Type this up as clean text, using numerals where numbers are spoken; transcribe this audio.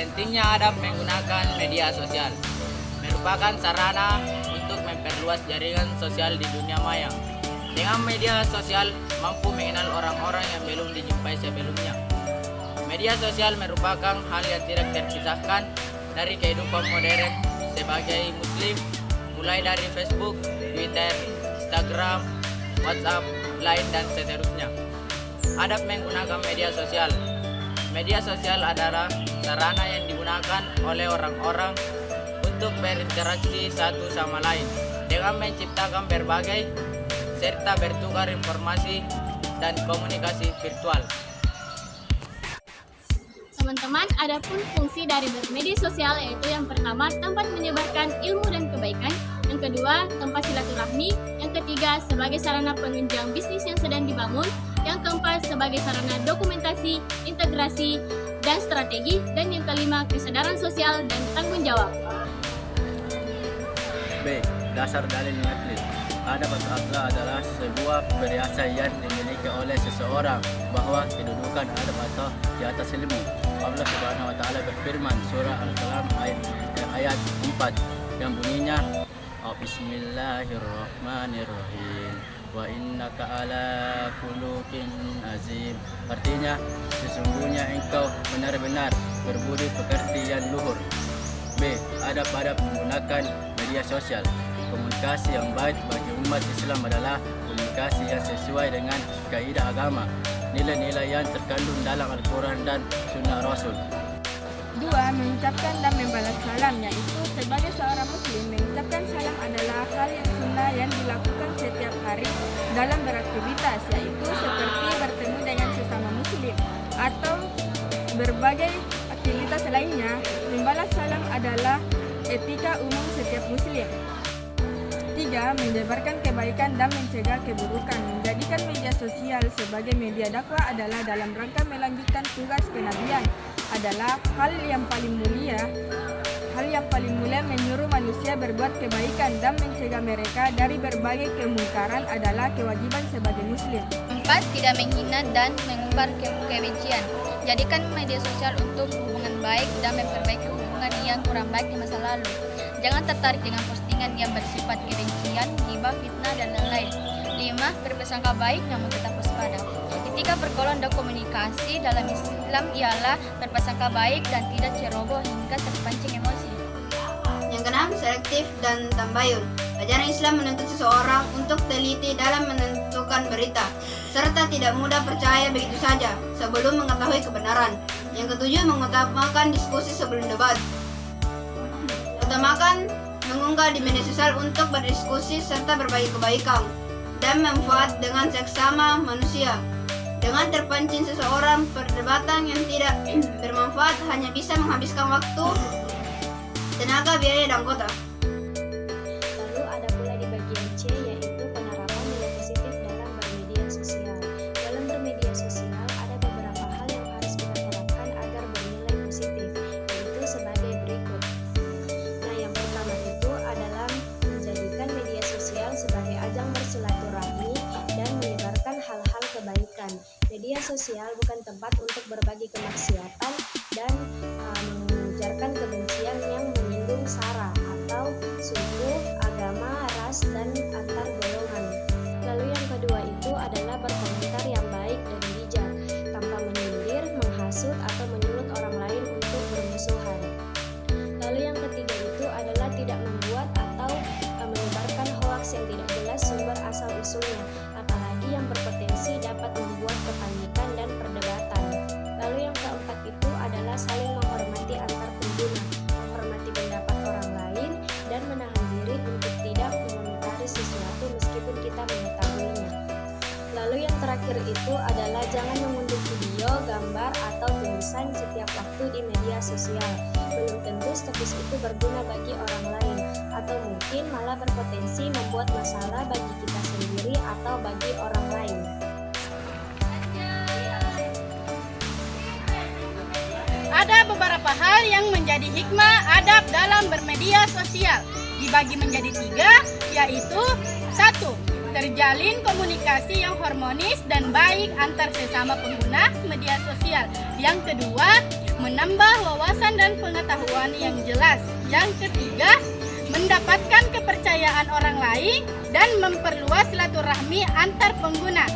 Pentingnya adab menggunakan media sosial merupakan sarana untuk memperluas jaringan sosial di dunia maya. Dengan media sosial mampu mengenal orang-orang yang belum dijumpai sebelumnya. Media sosial merupakan hal yang tidak terpisahkan dari kehidupan modern sebagai muslim, mulai dari Facebook, Twitter, Instagram, WhatsApp, Line, dan seterusnya. Adab menggunakan media sosial. Media sosial adalah sarana yang digunakan oleh orang-orang untuk berinteraksi satu sama lain dengan menciptakan berbagai serta bertukar informasi dan komunikasi virtual. Teman-teman, adapun fungsi dari bermedia sosial yaitu yang pertama tempat menyebarkan ilmu dan kebaikan, yang kedua tempat silaturahmi, yang ketiga sebagai sarana penunjang bisnis yang sedang dibangun, yang keempat sebagai sarana dokumentasi, integrasi, dan strategi, dan yang kelima kesadaran sosial dan tanggung jawab. B. Dasar dalil nuklir. Adab atau akhlak adalah sebuah perhiasan yang dimiliki oleh seseorang bahwa kedudukan adab atau di atas ilmu. Allah Subhanahu wa taala berfirman surah Al-Qalam ayat 4 yang bunyinya Bismillahirrahmanirrahim wa innaka ala khuluqin azim. Artinya sesungguhnya engkau benar-benar berbudi pekerti yang luhur. B. Adab-adab menggunakan media sosial. Komunikasi yang baik bagi umat Islam adalah komunikasi yang sesuai dengan kaidah agama, nilai-nilai yang terkandung dalam Al-Quran dan Sunnah Rasul. 2. Mengucapkan dan membalas salam, yaitu sebagai seorang muslim mengucapkan salam adalah hal yang sunnah yang dilakukan setiap hari dalam beraktivitas, yaitu seperti bertemu dengan sesama muslim atau berbagai aktivitas lainnya. Membalas salam adalah etika umum setiap muslim. 3. Menyebarkan kebaikan dan mencegah keburukan. Menjadikan media sosial sebagai media dakwah adalah dalam rangka melanjutkan tugas kenabian adalah hal yang paling mulia menyuruh manusia berbuat kebaikan dan mencegah mereka dari berbagai kemungkaran adalah kewajiban sebagai muslim. 4. Tidak menghina dan mengumbar kebencian. Jadikan media sosial untuk hubungan baik dan memperbaiki hubungan yang kurang baik di masa lalu. Jangan tertarik dengan postingan yang bersifat kebencian, ghibah, fitnah, dan lain-lain. 5. Berprasangka baik namun tetap waspada. Etika pergaulan dan komunikasi dalam Islam ialah berprasangka baik dan tidak ceroboh hingga terpancing emosi. Yang keenam, selektif dan tambayun. Ajaran Islam menuntut seseorang untuk teliti dalam menentukan berita, serta tidak mudah percaya begitu saja sebelum mengetahui kebenaran. Yang ketujuh, mengutamakan diskusi sebelum debat. Utamakan mengunggah di media sosial untuk berdiskusi serta berbagi kebaikan dan manfaat dengan seksama manusia. Dengan terpancing seseorang, perdebatan yang tidak bermanfaat hanya bisa menghabiskan waktu, tenaga, biaya, dan kota. Lalu ada pula di bagian C, yaitu penerapan nilai positif dalam bermedia sosial. Dalam bermedia sosial ada beberapa hal yang harus kita terapkan agar bernilai positif, yaitu sebagai berikut. Nah, yang pertama itu adalah menjadikan media sosial sebagai ajang bersilaturahmi dan menyebarkan hal-hal kebaikan. Media sosial bukan tempat untuk berbagi kemaksiatan dan mengujarkan kebencian yang menyinggung sara atau suku, agama, ras, dan antar golongan. Lalu yang kedua itu adalah berkomentar yang baik dan bijak, tanpa menyindir, menghasut, atau menyulut orang lain untuk bermusuhan. Lalu yang ketiga itu adalah tidak membuat atau menyebarkan hoaks yang tidak jelas sumber asal-usulnya, apalagi yang berpotensi dapat membuat kepanikan dan perdebatan. Lalu yang keempat itu adalah saling menghormati antar pengguna, menghormati pendapat orang lain, dan menahan diri untuk tidak mengomentari sesuatu meskipun kita mengetahuinya. Lalu yang terakhir itu adalah jangan mengunduh video, gambar, atau tulisan setiap waktu di media sosial. Belum tentu status itu berguna bagi orang lain, atau mungkin malah berpotensi membuat masalah bagi kita sendiri atau bagi orang lain. Ada beberapa hal yang menjadi hikmah adab dalam bermedia sosial, dibagi menjadi 3, yaitu 1. terjalin komunikasi yang harmonis dan baik antar sesama pengguna media sosial. Yang kedua, menambah wawasan dan pengetahuan yang jelas. Yang ketiga, mendapatkan kepercayaan orang lain dan memperluas silaturahmi antar pengguna.